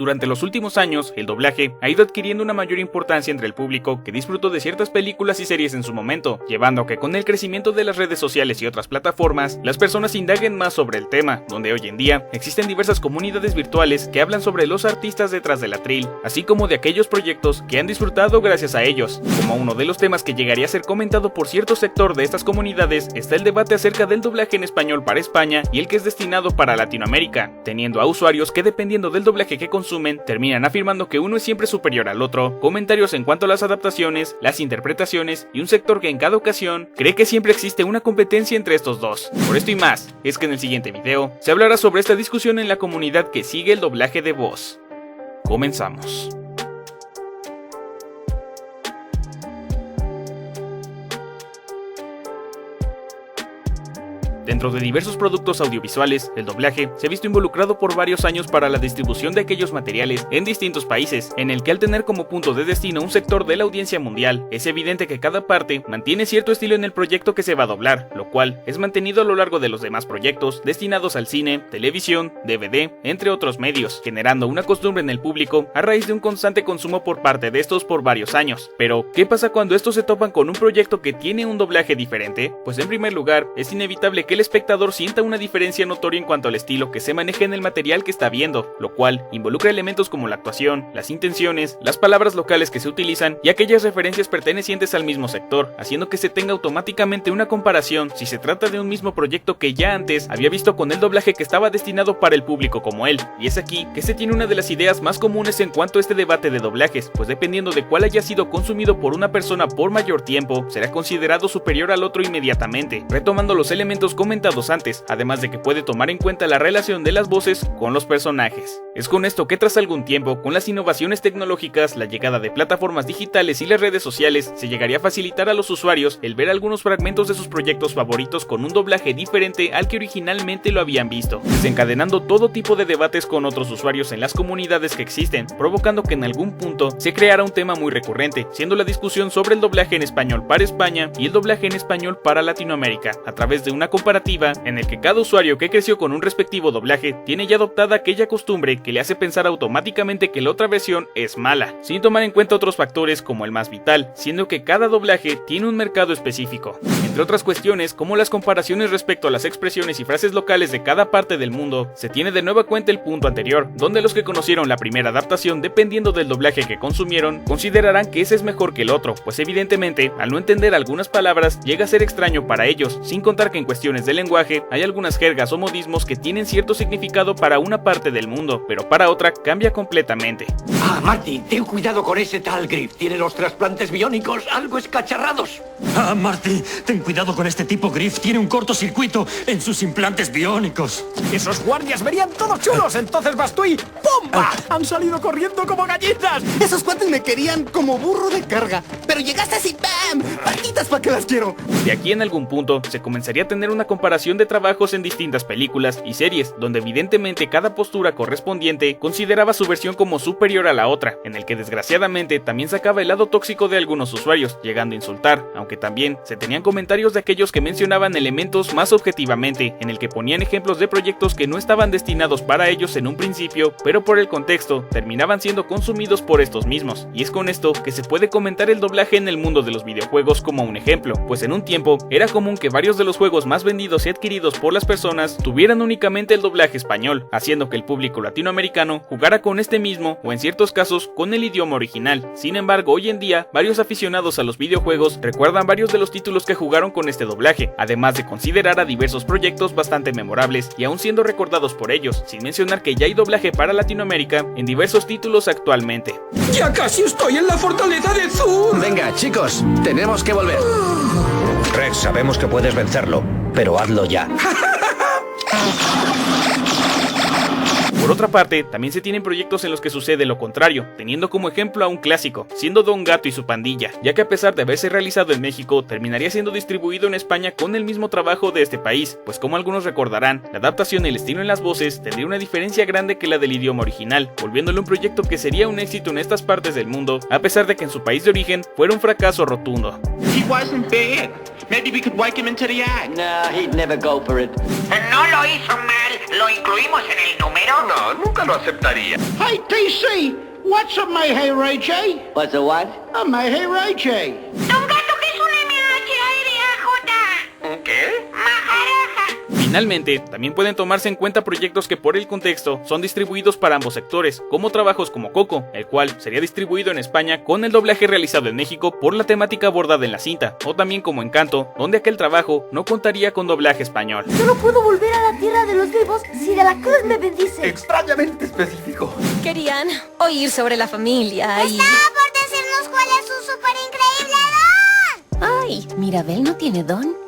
Durante los últimos años, el doblaje ha ido adquiriendo una mayor importancia entre el público que disfrutó de ciertas películas y series en su momento, llevando a que con el crecimiento de las redes sociales y otras plataformas, las personas indaguen más sobre el tema, donde hoy en día existen diversas comunidades virtuales que hablan sobre los artistas detrás del atril, así como de aquellos proyectos que han disfrutado gracias a ellos. Como uno de los temas que llegaría a ser comentado por cierto sector de estas comunidades está el debate acerca del doblaje en español para España y el que es destinado para Latinoamérica, teniendo a usuarios que dependiendo del doblaje que consumen, terminan afirmando que uno es siempre superior al otro, comentarios en cuanto a las adaptaciones, las interpretaciones y un sector que en cada ocasión cree que siempre existe una competencia entre estos dos. Por esto y más, es que en el siguiente video se hablará sobre esta discusión en la comunidad que sigue el doblaje de voz. Comenzamos. Dentro de diversos productos audiovisuales, el doblaje se ha visto involucrado por varios años para la distribución de aquellos materiales en distintos países, en el que al tener como punto de destino un sector de la audiencia mundial, es evidente que cada parte mantiene cierto estilo en el proyecto que se va a doblar, lo cual es mantenido a lo largo de los demás proyectos destinados al cine, televisión, DVD, entre otros medios, generando una costumbre en el público a raíz de un constante consumo por parte de estos por varios años. Pero, ¿qué pasa cuando estos se topan con un proyecto que tiene un doblaje diferente? Pues en primer lugar, es inevitable que el espectador sienta una diferencia notoria en cuanto al estilo que se maneja en el material que está viendo, lo cual involucra elementos como la actuación, las intenciones, las palabras locales que se utilizan y aquellas referencias pertenecientes al mismo sector, haciendo que se tenga automáticamente una comparación si se trata de un mismo proyecto que ya antes había visto con el doblaje que estaba destinado para el público como él. Y es aquí que se tiene una de las ideas más comunes en cuanto a este debate de doblajes, pues dependiendo de cuál haya sido consumido por una persona por mayor tiempo, será considerado superior al otro inmediatamente, retomando los elementos comentados antes, además de que puede tomar en cuenta la relación de las voces con los personajes. Es con esto que tras algún tiempo, con las innovaciones tecnológicas, la llegada de plataformas digitales y las redes sociales, se llegaría a facilitar a los usuarios el ver algunos fragmentos de sus proyectos favoritos con un doblaje diferente al que originalmente lo habían visto, desencadenando todo tipo de debates con otros usuarios en las comunidades que existen, provocando que en algún punto se creara un tema muy recurrente, siendo la discusión sobre el doblaje en español para España y el doblaje en español para Latinoamérica, a través de una comparativa en el que cada usuario que creció con un respectivo doblaje tiene ya adoptada aquella costumbre que le hace pensar automáticamente que la otra versión es mala, sin tomar en cuenta otros factores como el más vital, siendo que cada doblaje tiene un mercado específico, entre otras cuestiones como las comparaciones respecto a las expresiones y frases locales de cada parte del mundo. Se tiene de nueva cuenta el punto anterior, donde los que conocieron la primera adaptación dependiendo del doblaje que consumieron, considerarán que ese es mejor que el otro, pues evidentemente al no entender algunas palabras llega a ser extraño para ellos, sin contar que en cuestiones de lenguaje hay algunas jergas o modismos que tienen cierto significado para una parte del mundo, pero para otra cambia completamente. Ah, Marty, ten cuidado con ese tal Griff. Tiene los trasplantes biónicos algo escacharrados. Ah, Marty, ten cuidado con este tipo. Griff tiene un cortocircuito en sus implantes biónicos. Esos guardias verían todos chulos, entonces vas tú y ¡pumba! Han salido corriendo como gallinas. Esos cuates me querían como burro de carga, pero llegaste así, ¡bam! ¡Patitas pa' que las quiero! De aquí en algún punto se comenzaría a tener una comparación de trabajos en distintas películas y series, donde evidentemente cada postura correspondiente consideraba su versión como superior a la otra, en el que desgraciadamente también sacaba el lado tóxico de algunos usuarios, llegando a insultar, aunque también se tenían comentarios de aquellos que mencionaban elementos más objetivamente, en el que ponían ejemplos de proyectos que no estaban destinados para ellos en un principio, pero por el contexto terminaban siendo consumidos por estos mismos, y es con esto que se puede comentar el doblaje en el mundo de los videojuegos como un ejemplo, pues en un tiempo era común que varios de los juegos más vendidos y adquiridos por las personas tuvieran únicamente el doblaje español, haciendo que el público latinoamericano jugara con este mismo o en ciertos casos con el idioma original. Sin embargo, hoy en día, varios aficionados a los videojuegos recuerdan varios de los títulos que jugaron con este doblaje, además de considerar a diversos proyectos bastante memorables y aún siendo recordados por ellos, sin mencionar que ya hay doblaje para Latinoamérica en diversos títulos actualmente. ¡Ya casi estoy en la fortaleza de Zur! Venga, chicos, tenemos que volver. Rex, sabemos que puedes vencerlo, pero hazlo ya. Por otra parte, también se tienen proyectos en los que sucede lo contrario, teniendo como ejemplo a un clásico, siendo Don Gato y su pandilla, ya que a pesar de haberse realizado en México, terminaría siendo distribuido en España con el mismo trabajo de este país, pues como algunos recordarán, la adaptación y el estilo en las voces tendría una diferencia grande que la del idioma original, volviéndolo un proyecto que sería un éxito en estas partes del mundo, a pesar de que en su país de origen fuera un fracaso rotundo. He wasn't bad. Maybe we could whack him into the act. Nah, he'd never go for it. No lo hizo mal. ¿Lo incluimos en el número? No, nunca lo aceptaría. Hey, DC, what's a Mayhay Ray J? What's a what? A Mayhay Ray J. Don Gato, ¿qué es una MHARAJ? ¿Qué? Majaraja. Finalmente, también pueden tomarse en cuenta proyectos que por el contexto son distribuidos para ambos sectores, como trabajos como Coco, el cual sería distribuido en España con el doblaje realizado en México por la temática abordada en la cinta, o también como Encanto, donde aquel trabajo no contaría con doblaje español. Solo puedo volver a la tierra de los vivos si de la cruz me bendice. Extrañamente específico. Querían oír sobre la familia y... Estaba por decirnos cuál es su súper increíble don. Ay, Mirabel no tiene don.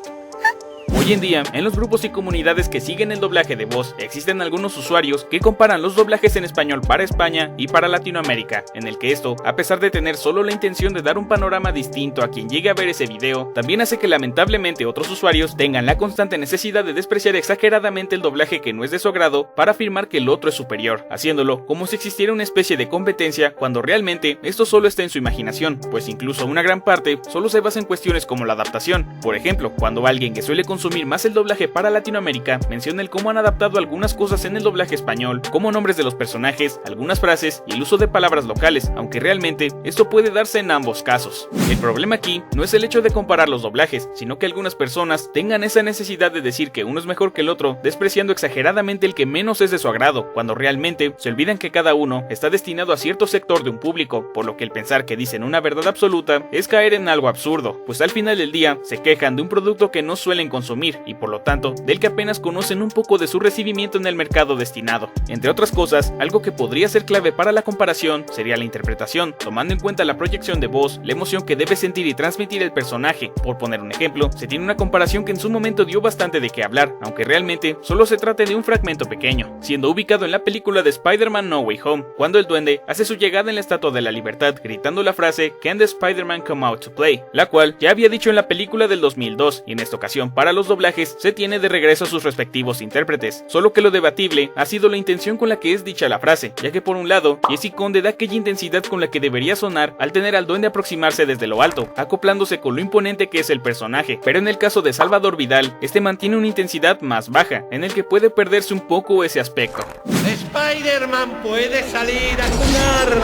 Hoy en día, en los grupos y comunidades que siguen el doblaje de voz, existen algunos usuarios que comparan los doblajes en español para España y para Latinoamérica, en el que esto, a pesar de tener solo la intención de dar un panorama distinto a quien llegue a ver ese video, también hace que lamentablemente otros usuarios tengan la constante necesidad de despreciar exageradamente el doblaje que no es de su agrado para afirmar que el otro es superior, haciéndolo como si existiera una especie de competencia cuando realmente esto solo está en su imaginación, pues incluso una gran parte solo se basa en cuestiones como la adaptación. Por ejemplo, cuando alguien que suele consumir más el doblaje para Latinoamérica menciona el cómo han adaptado algunas cosas en el doblaje español, como nombres de los personajes, algunas frases y el uso de palabras locales, aunque realmente esto puede darse en ambos casos. El problema aquí no es el hecho de comparar los doblajes, sino que algunas personas tengan esa necesidad de decir que uno es mejor que el otro, despreciando exageradamente el que menos es de su agrado, cuando realmente se olvidan que cada uno está destinado a cierto sector de un público, por lo que el pensar que dicen una verdad absoluta es caer en algo absurdo, pues al final del día se quejan de un producto que no suelen consumir y por lo tanto del que apenas conocen un poco de su recibimiento en el mercado destinado. Entre otras cosas, algo que podría ser clave para la comparación sería la interpretación, tomando en cuenta la proyección de voz, la emoción que debe sentir y transmitir el personaje. Por poner un ejemplo, se tiene una comparación que en su momento dio bastante de qué hablar, aunque realmente solo se trate de un fragmento pequeño, siendo ubicado en la película de Spider-Man No Way Home, cuando el duende hace su llegada en la Estatua de la Libertad gritando la frase "Can the Spider-Man come out to play?", la cual ya había dicho en la película del 2002, y en esta ocasión para los doblajes se tiene de regreso a sus respectivos intérpretes, solo que lo debatible ha sido la intención con la que es dicha la frase, ya que por un lado, Jesse Conde da aquella intensidad con la que debería sonar al tener al duende aproximarse desde lo alto, acoplándose con lo imponente que es el personaje, pero en el caso de Salvador Vidal, este mantiene una intensidad más baja, en el que puede perderse un poco ese aspecto. Spider-Man puede salir a jugar.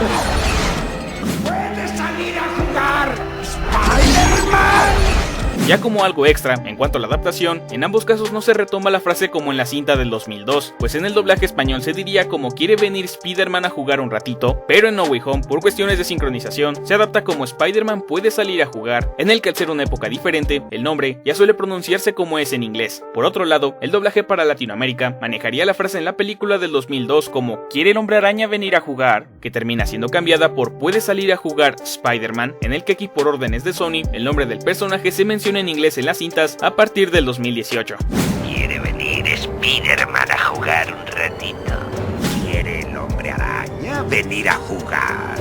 ¡Puede salir a jugar! ¡Spider-Man! Ya como algo extra, en cuanto a la adaptación, en ambos casos no se retoma la frase como en la cinta del 2002, pues en el doblaje español se diría como "quiere venir Spider-Man a jugar un ratito", pero en No Way Home, por cuestiones de sincronización, se adapta como "Spider-Man puede salir a jugar", en el que al ser una época diferente, el nombre ya suele pronunciarse como es en inglés. Por otro lado, el doblaje para Latinoamérica manejaría la frase en la película del 2002 como "¿quiere el Hombre Araña venir a jugar?", que termina siendo cambiada por "puede salir a jugar Spider-Man", en el que aquí por órdenes de Sony, el nombre del personaje se menciona en inglés en las cintas a partir del 2018. ¿Quiere venir Spider-Man a jugar un ratito? ¿Quiere el Hombre Araña venir a jugar?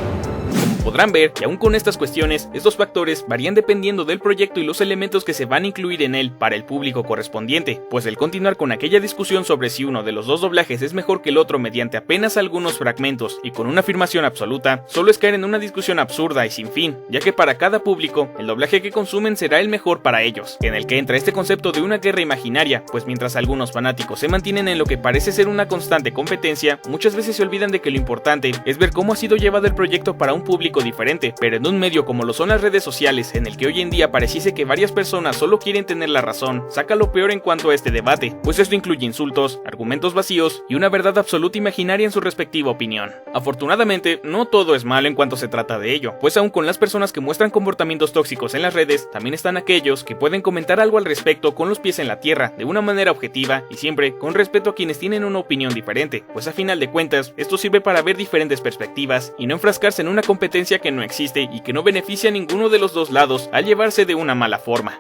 Podrán ver que aún con estas cuestiones, estos factores varían dependiendo del proyecto y los elementos que se van a incluir en él para el público correspondiente, pues el continuar con aquella discusión sobre si uno de los dos doblajes es mejor que el otro mediante apenas algunos fragmentos y con una afirmación absoluta, solo es caer en una discusión absurda y sin fin, ya que para cada público, el doblaje que consumen será el mejor para ellos, en el que entra este concepto de una guerra imaginaria, pues mientras algunos fanáticos se mantienen en lo que parece ser una constante competencia, muchas veces se olvidan de que lo importante es ver cómo ha sido llevado el proyecto para un público diferente, pero en un medio como lo son las redes sociales, en el que hoy en día pareciese que varias personas solo quieren tener la razón, saca lo peor en cuanto a este debate, pues esto incluye insultos, argumentos vacíos y una verdad absoluta imaginaria en su respectiva opinión. Afortunadamente, no todo es malo en cuanto se trata de ello, pues aún con las personas que muestran comportamientos tóxicos en las redes, también están aquellos que pueden comentar algo al respecto con los pies en la tierra, de una manera objetiva y siempre con respeto a quienes tienen una opinión diferente, pues a final de cuentas, esto sirve para ver diferentes perspectivas y no enfrascarse en una competencia que no existe y que no beneficia a ninguno de los dos lados al llevarse de una mala forma.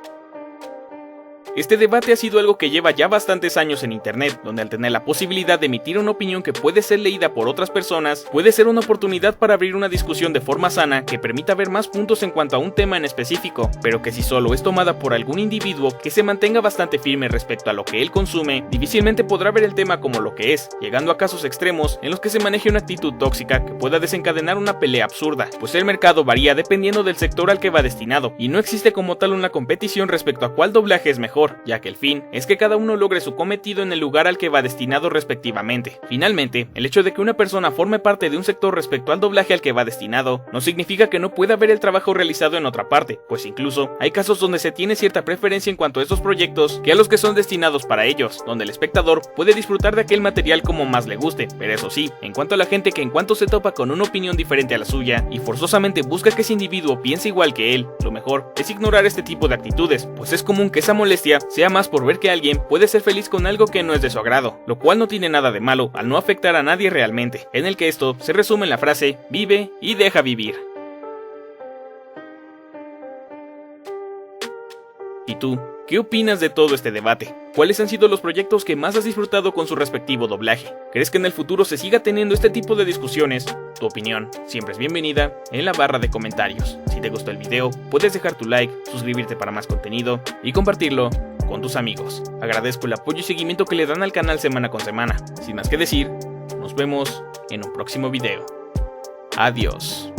Este debate ha sido algo que lleva ya bastantes años en internet, donde al tener la posibilidad de emitir una opinión que puede ser leída por otras personas, puede ser una oportunidad para abrir una discusión de forma sana que permita ver más puntos en cuanto a un tema en específico, pero que si solo es tomada por algún individuo que se mantenga bastante firme respecto a lo que él consume, difícilmente podrá ver el tema como lo que es, llegando a casos extremos en los que se maneje una actitud tóxica que pueda desencadenar una pelea absurda, pues el mercado varía dependiendo del sector al que va destinado, y no existe como tal una competición respecto a cuál doblaje es mejor, ya que el fin es que cada uno logre su cometido en el lugar al que va destinado respectivamente. Finalmente, el hecho de que una persona forme parte de un sector respecto al doblaje al que va destinado, no significa que no pueda ver el trabajo realizado en otra parte, pues incluso hay casos donde se tiene cierta preferencia en cuanto a estos proyectos que a los que son destinados para ellos, donde el espectador puede disfrutar de aquel material como más le guste, pero eso sí, en cuanto a la gente que en cuanto se topa con una opinión diferente a la suya y forzosamente busca que ese individuo piense igual que él, lo mejor es ignorar este tipo de actitudes, pues es común que esa molestia sea más por ver que alguien puede ser feliz con algo que no es de su agrado, lo cual no tiene nada de malo al no afectar a nadie realmente, en el que esto se resume en la frase vive y deja vivir. ¿Y tú? ¿Qué opinas de todo este debate? ¿Cuáles han sido los proyectos que más has disfrutado con su respectivo doblaje? ¿Crees que en el futuro se siga teniendo este tipo de discusiones? Tu opinión siempre es bienvenida en la barra de comentarios. Si te gustó el video, puedes dejar tu like, suscribirte para más contenido y compartirlo con tus amigos. Agradezco el apoyo y seguimiento que le dan al canal semana con semana. Sin más que decir, nos vemos en un próximo video. Adiós.